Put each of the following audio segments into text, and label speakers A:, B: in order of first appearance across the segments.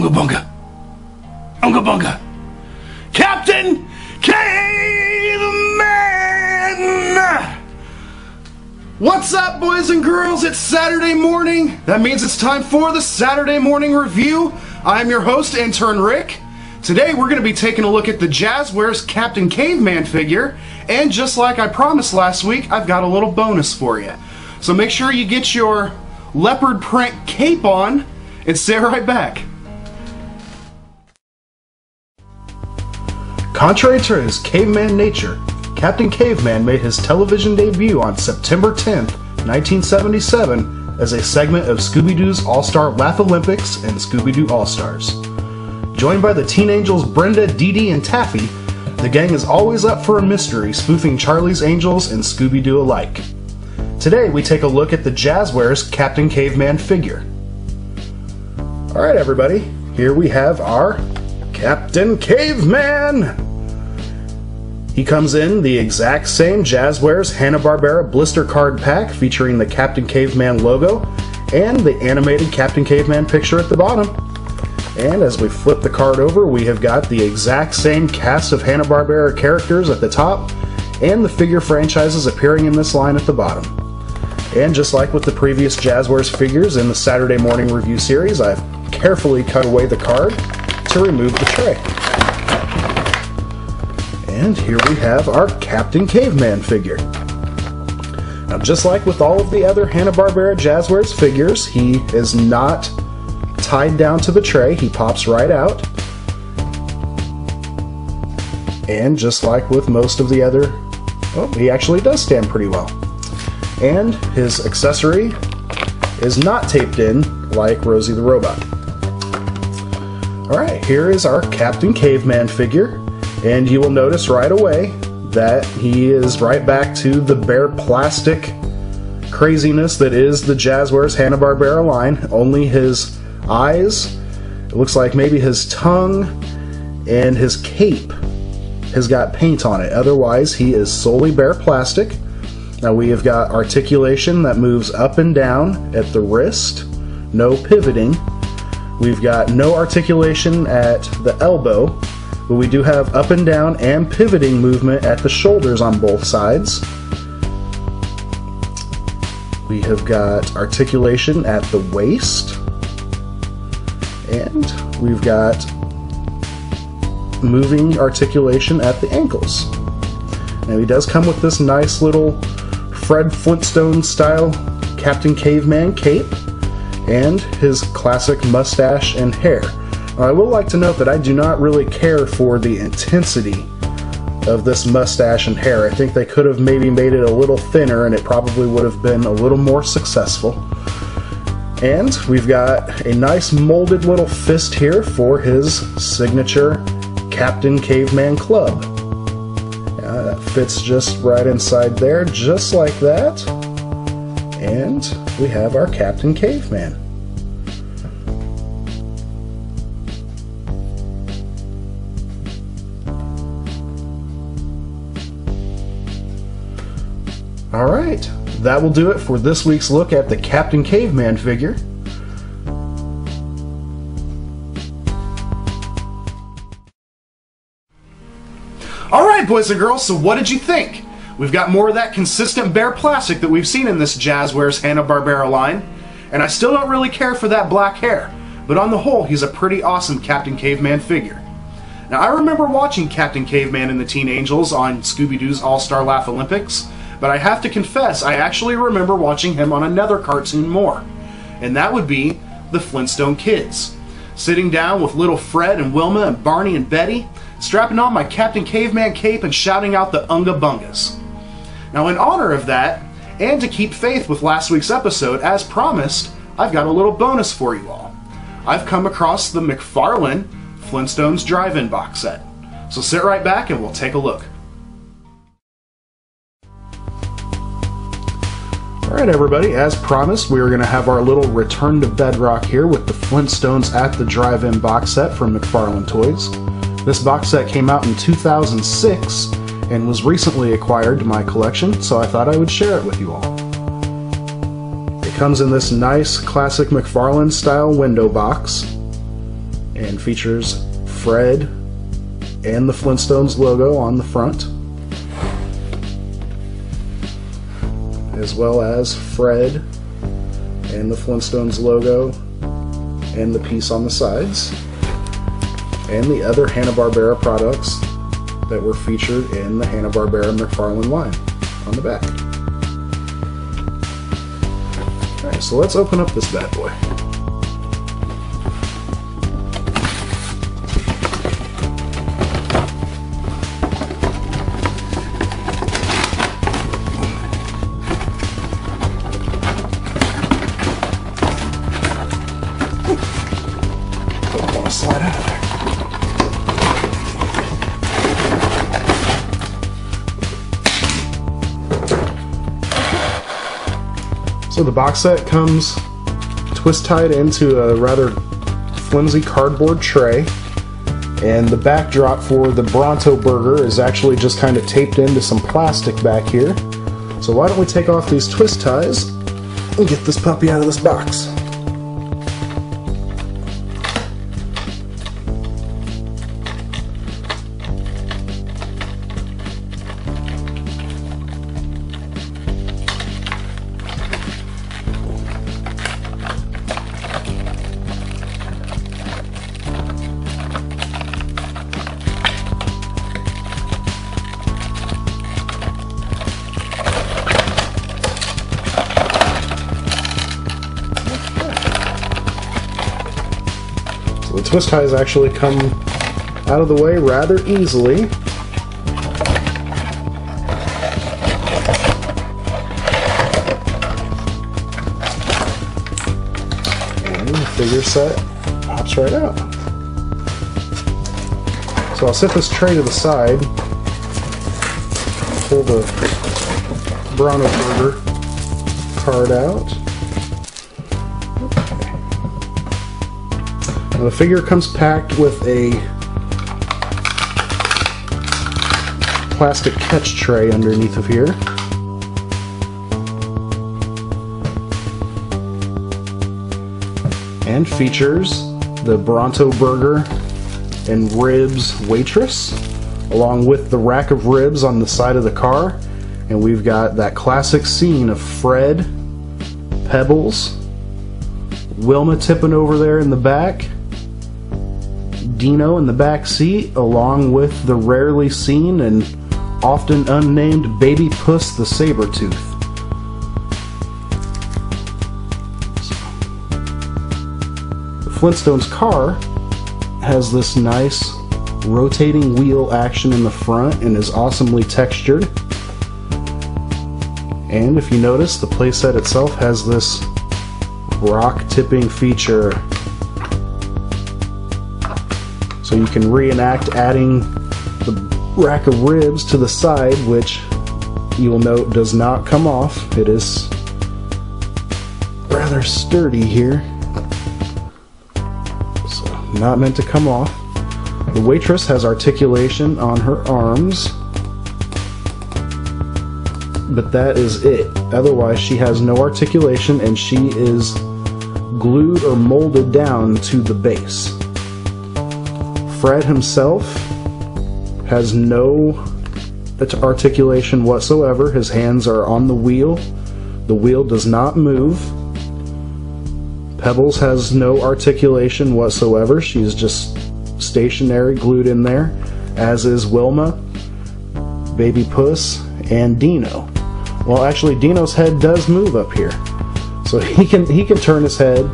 A: Unga bunga. Unga bunga. Captain Caveman! What's up, boys and girls? It's Saturday morning. That means it's time for the Saturday Morning Review. I'm your host, Intern Rick. Today we're going to be taking a look at the Jazwares Captain Caveman figure, and just like I promised last week, I've got a little bonus for you. So make sure you get your leopard print cape on and sit right back. Contrary to his caveman nature, Captain Caveman made his television debut on September 10th, 1977 as a segment of Scooby-Doo's All-Star Laugh-A-Lympics and Scooby-Doo All-Stars. Joined by the teen angels Brenda, Dee Dee, and Taffy, the gang is always up for a mystery, spoofing Charlie's Angels and Scooby-Doo alike. Today we take a look at the Jazwares Captain Caveman figure. Alright everybody, here we have our Captain Caveman! He comes in the exact same Jazwares Hanna-Barbera blister card pack featuring the Captain Caveman logo and the animated Captain Caveman picture at the bottom. And as we flip the card over, we have got the exact same cast of Hanna-Barbera characters at the top and the figure franchises appearing in this line at the bottom. And just like with the previous Jazwares figures in the Saturday Morning Review series, I've carefully cut away the card to remove the tray. And here we have our Captain Caveman figure. Now, just like with all of the other Hanna-Barbera Jazwares figures, he is not tied down to the tray. He pops right out. And just like with most of the other, well, he actually does stand pretty well. And his accessory is not taped in like Rosie the Robot. Alright, here is our Captain Caveman figure. And you will notice right away that he is right back to the bare plastic craziness that is the Jazwares Hanna-Barbera line. Only his eyes, it looks like maybe his tongue, and his cape has got paint on it. Otherwise, he is solely bare plastic. Now we have got articulation that moves up and down at the wrist, no pivoting. We've got no articulation at the elbow, but we do have up and down and pivoting movement at the shoulders on both sides. We have got articulation at the waist, and we've got moving articulation at the ankles. Now he does come with this nice little Fred Flintstone style Captain Caveman cape and his classic mustache and hair. I would like to note that I do not really care for the intensity of this mustache and hair. I think they could have maybe made it a little thinner and it probably would have been a little more successful. And we've got a nice molded little fist here for his signature Captain Caveman club. That fits just right inside there, just like that. And we have our Captain Caveman. Alright, that will do it for this week's look at the Captain Caveman figure. Alright, boys and girls, so what did you think? We've got more of that consistent bare plastic that we've seen in this Jazwares Hanna-Barbera line, and I still don't really care for that black hair, but on the whole, he's a pretty awesome Captain Caveman figure. Now, I remember watching Captain Caveman and the Teen Angels on Scooby-Doo's All-Star Laugh-A-Lympics, but I have to confess, I actually remember watching him on another cartoon more, and that would be the Flintstone Kids. Sitting down with little Fred and Wilma and Barney and Betty, strapping on my Captain Caveman cape and shouting out the Unga Bungas. Now in honor of that, and to keep faith with last week's episode, as promised, I've got a little bonus for you all. I've come across the McFarlane Flintstones drive-in box set. So sit right back and we'll take a look. Alright everybody, as promised, we are going to have our little return to bedrock here with the Flintstones at the drive-in box set from McFarlane Toys. This box set came out in 2006 and was recently acquired to my collection, so I thought I would share it with you all. It comes in this nice classic McFarlane style window box, and features Fred and the Flintstones logo on the front, as well as Fred and the Flintstones logo and the piece on the sides, and the other Hanna-Barbera products that were featured in the Hanna-Barbera McFarlane line on the back. Alright, so let's open up this bad boy. Don't want to slide out of there. So the box set comes twist-tied into a rather flimsy cardboard tray, and the backdrop for the Bronto burger is actually just kind of taped into some plastic back here. So why don't we take off these twist ties and get this puppy out of this box. The twist ties actually come out of the way rather easily. And the figure set pops right out. So I'll set this tray to the side, pull the Bronto burger card out. The figure comes packed with a plastic catch tray underneath of here. And features the Bronto burger and ribs waitress, along with the rack of ribs on the side of the car. And we've got that classic scene of Fred, Pebbles, Wilma tipping over there in the back, Dino in the back seat, along with the rarely seen and often unnamed Baby Puss the Sabretooth. The Flintstones car has this nice rotating wheel action in the front and is awesomely textured. And if you notice, the playset itself has this rock tipping feature, so you can reenact adding the rack of ribs to the side, which you will note does not come off. It is rather sturdy here, so not meant to come off. The waitress has articulation on her arms, but that is it. Otherwise, she has no articulation, and she is glued or molded down to the base. Fred himself has no articulation whatsoever. His hands are on the wheel. The wheel does not move. Pebbles has no articulation whatsoever. She's just stationary, glued in there, as is Wilma, Baby Puss, and Dino. Well, actually, Dino's head does move up here, so he can turn his head,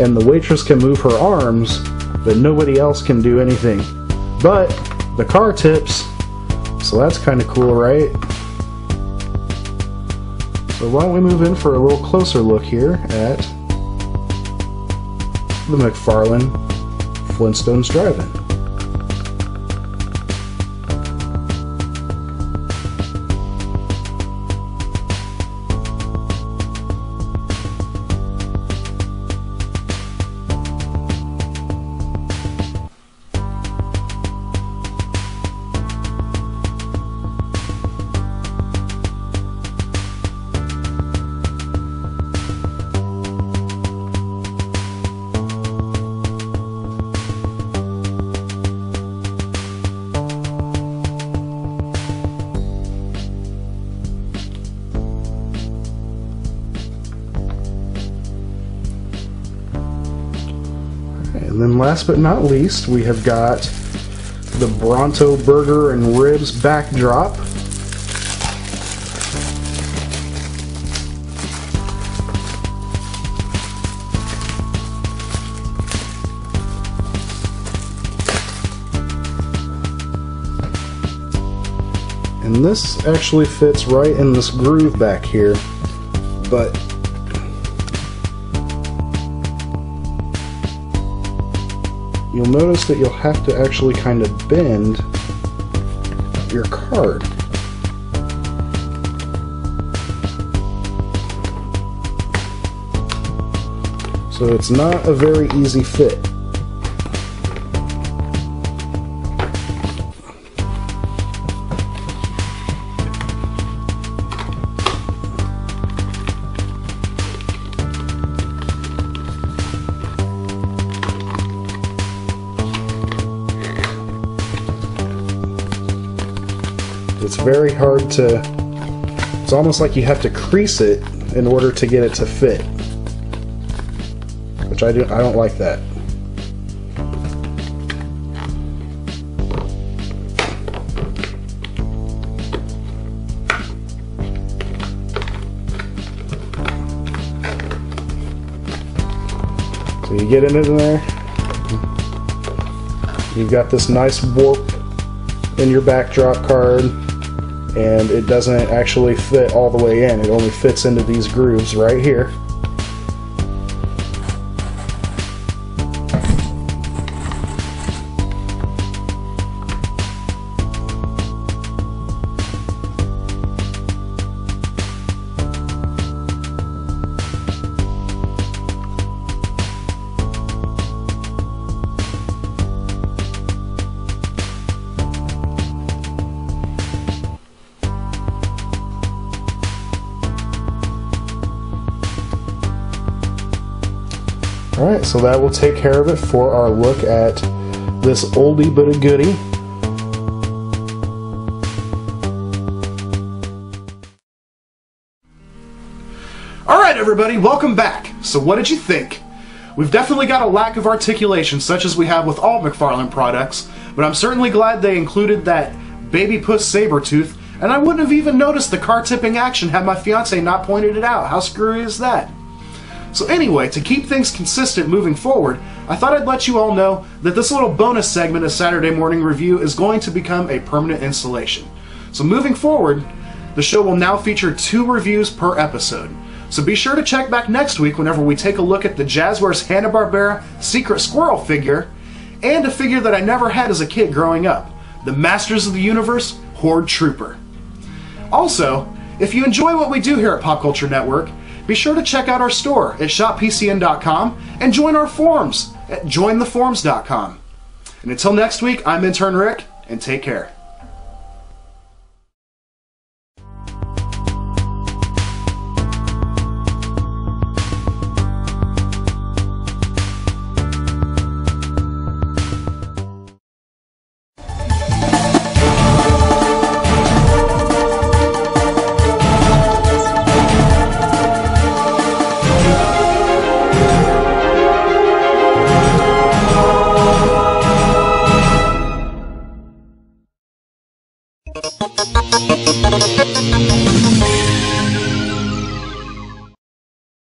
A: and the waitress can move her arms, but nobody else can do anything. But the car tips, so that's kind of cool, right? So why don't we move in for a little closer look here at the McFarlane Flintstones Drive-In. then last but not least, we have got the Bronto Burger and Ribs backdrop. And this actually fits right in this groove back here, but you'll notice that you'll have to actually kind of bend your card. So it's not a very easy fit. It's very hard to, it's almost like you have to crease it in order to get it to fit, which I don't like that. So you get it in there, you've got this nice warp in your backdrop card, and it doesn't actually fit all the way in. It only fits into these grooves right here. Alright, so that will take care of it for our look at this oldie but a goodie. Alright everybody, welcome back. So what did you think? We've definitely got a lack of articulation such as we have with all McFarlane products, but I'm certainly glad they included that baby puss saber tooth, and I wouldn't have even noticed the car tipping action had my fiance not pointed it out. How screwy is that? So anyway, to keep things consistent moving forward, I thought I'd let you all know that this little bonus segment of Saturday Morning Review is going to become a permanent installation. So moving forward, the show will now feature 2 reviews per episode. So be sure to check back next week whenever we take a look at the Jazwares Hanna-Barbera Secret Squirrel figure, and a figure that I never had as a kid growing up, the Masters of the Universe Horde Trooper. Also, if you enjoy what we do here at Pop Culture Network, be sure to check out our store at shoppcn.com and join our forums at jointheforums.com. And until next week, I'm Intern Rick, and take care.